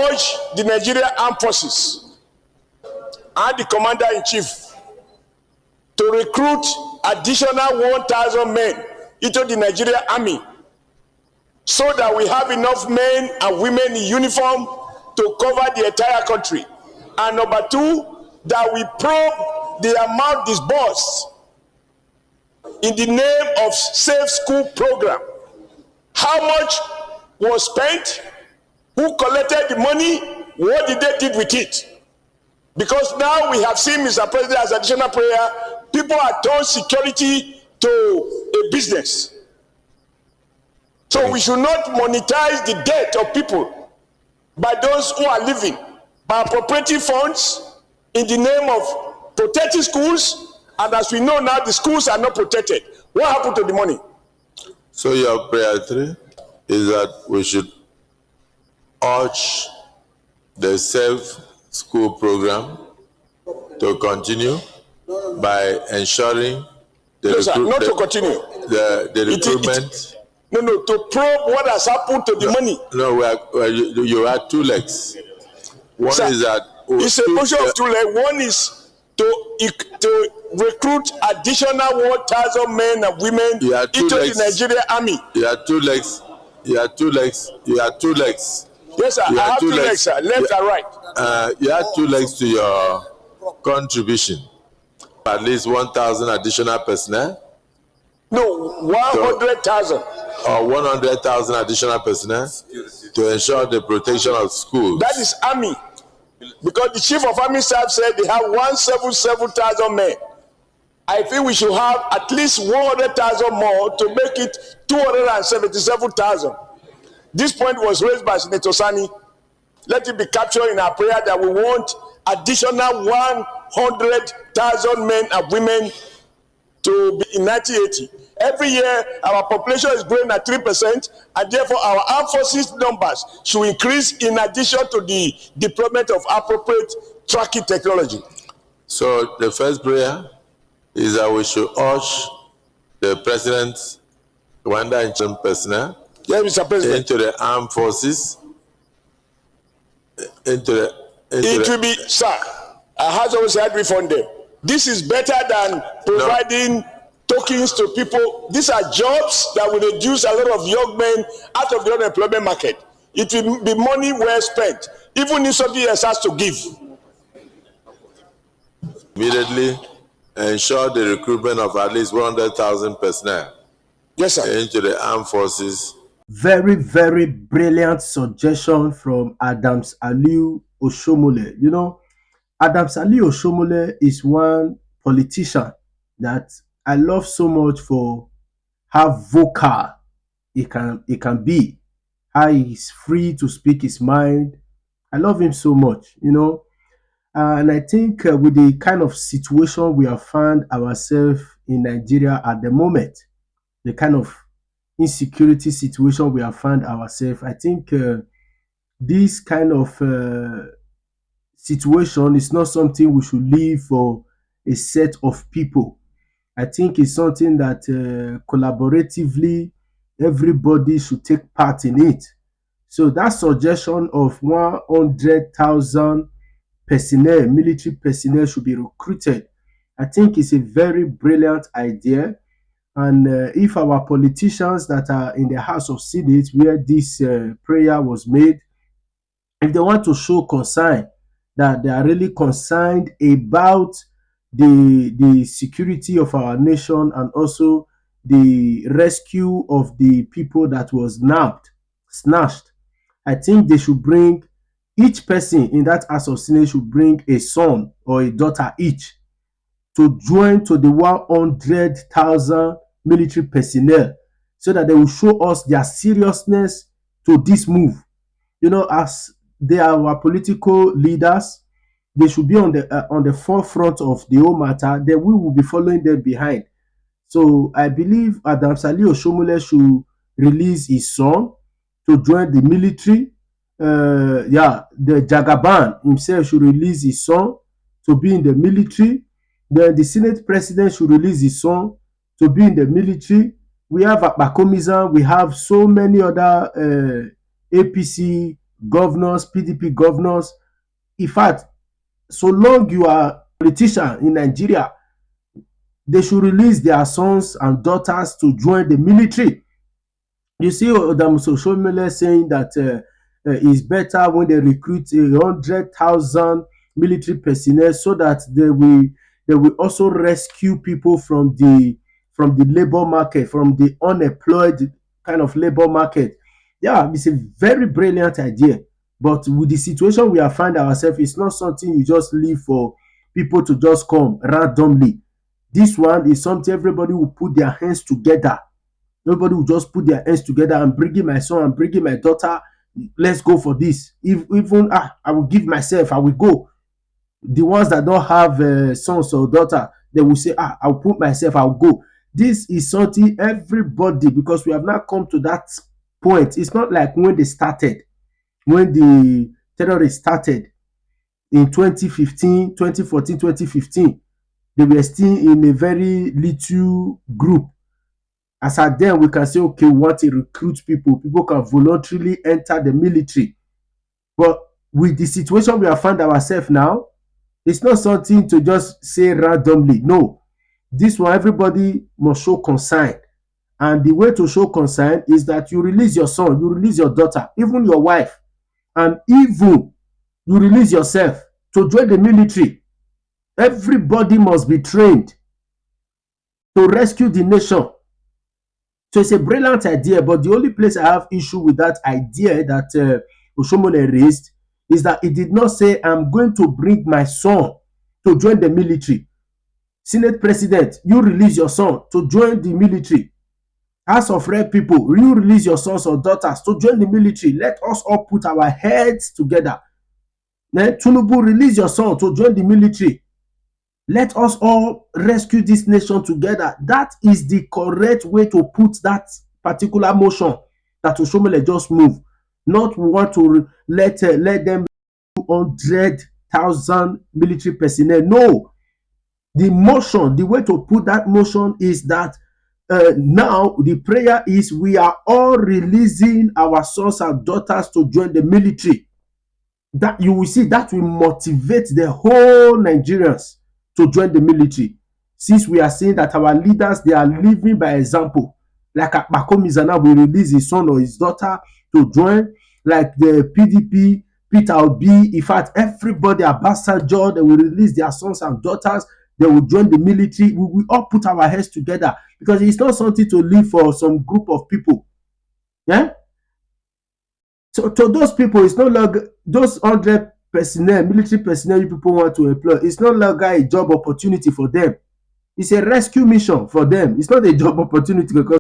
urge the Nigerian Armed Forces and the Commander-in-Chief to recruit additional 1,000 men into the Nigerian Army so that we have enough men and women in uniform to cover the entire country. And number two, that we probe the amount disbursed in the name of Safe School Program. How much was spent? Who collected the money? What did they do with it? Because now we have seen, Mr. President, as additional prayer, people are turned security to a business. So we should not monetize the debt of people by those who are living by appropriating funds in the name of protecting schools, and as we know now, the schools are not protected. What happened to the money? So your prayer 3 is that we should urge the Safe School Program to continue by ensuring the recruitment. To probe what has happened to the money. No, you had 2 legs. One Sir, is that it's a motion of 2 legs. One is to recruit additional 1,000 men and women into the Nigerian Army. You had 2 legs. You had 2 legs. You had 2 legs. Yes, sir. I have 2 legs, sir. Left and right. You had 2 legs to your contribution. At least 1,000 additional personnel. No, 100,000. Or 100,000 additional personnel to ensure the protection of schools. That is Army. Because the Chief of Army Staff said they have 177,000 men. I think we should have at least 100,000 more to make it 277,000. This point was raised by Senator Sani. Let it be captured in our prayer that we want additional 100,000 men and women to be in 1980. Every year, our population is growing at 3%, and therefore our armed forces numbers should increase in addition to the deployment of appropriate tracking technology. So the first prayer is that we should urge the President's Commander-in-Chief personnel Mr. President. into the armed forces. It will be, sir, I have always had refund them. This is better than providing tokens to people. These are jobs that will reduce a lot of young men out of the unemployment market. It will be money well spent, even if somebody else has to give. Immediately ensure the recruitment of at least 100,000 personnel. Yes, sir. Into the armed forces. Very, very brilliant suggestion from Adams Oshiomhole. You know, Adams Oshiomhole is one politician that I love so much for how vocal he can be, how he's free to speak his mind. I love him so much, you know. And I think with the kind of situation we have found ourselves in Nigeria at the moment, the kind of insecurity situation we have found ourselves, I think this kind of situation is not something we should leave for a set of people. I think it's something that collaboratively everybody should take part in it. So that suggestion of 100,000 personnel, military personnel should be recruited, I think is a very brilliant idea. And if our politicians that are in the House of Senate where this prayer was made, if they want to show concern, that they are really concerned about the security of our nation and also the rescue of the people that was snatched, I think they should bring, each person in that House of Senate should bring a son or a daughter each to join to the 100,000 military personnel, so that they will show us their seriousness to this move. You know, as they are our political leaders, they should be on the forefront of the whole matter. Then we will be following them behind. So I believe Adams Oshiomhole should release his son to join the military. The Jagaban himself should release his son to be in the military. Then the Senate President should release his son to be in the military. We have Akbakomizan, we have so many other APC governors, PDP governors. In fact, so long you are a politician in Nigeria, they should release their sons and daughters to join the military. You see Adams Oshiomhole saying that it's better when they recruit 100,000 military personnel so that they will also rescue people from the labor market, from the unemployed kind of labor market. Yeah, it's a very brilliant idea. But with the situation we are finding ourselves, it's not something you just leave for people to just come randomly. This one is something everybody will put their hands together. Everybody will just put their hands together and bring in my son and bring in my daughter. Let's go for this. Even I will give myself, I will go. The ones that don't have sons or daughter, they will say, I'll put myself, I'll go. This is something everybody, because we have not come to that point. It's not like when they started, when the terrorists started in 2015, 2014, 2015, they were still in a very little group. As at then, we can say, okay, we want to recruit people. People can voluntarily enter the military. But with the situation we have found ourselves now, it's not something to just say randomly. No. This one, everybody must show concern. And the way to show concern is that you release your son, you release your daughter, even your wife, and even you release yourself to join the military. Everybody must be trained to rescue the nation. So it's a brilliant idea, but the only place I have issue with that idea that Oshiomhole raised is that he did not say, I'm going to bring my son to join the military. Senate President, you release your son to join the military. House of Rep people, you release your sons or daughters to join the military. Let us all put our heads together. Then Tinubu, release your son to join the military. Let us all rescue this nation together. That is the correct way to put that particular motion that Oshiomhole just moved. Not we want to let them 100,000 military personnel. No. The motion, the way to put that motion is that now the prayer is we are all releasing our sons and daughters to join the military. That you will see that will motivate the whole Nigerians to join the military, since we are seeing that our leaders, they are living by example. Like Akpabio will release his son or his daughter to join, like the PDP, Peter Obi, in fact, everybody, ambassador, they will release their sons and daughters, they will join the military. We will all put our heads together, because it's not something to live for some group of people. Yeah? So to those people, it's no longer those 100 personnel, military personnel you people want to employ. It's no longer a job opportunity for them. It's a rescue mission for them. It's not a job opportunity because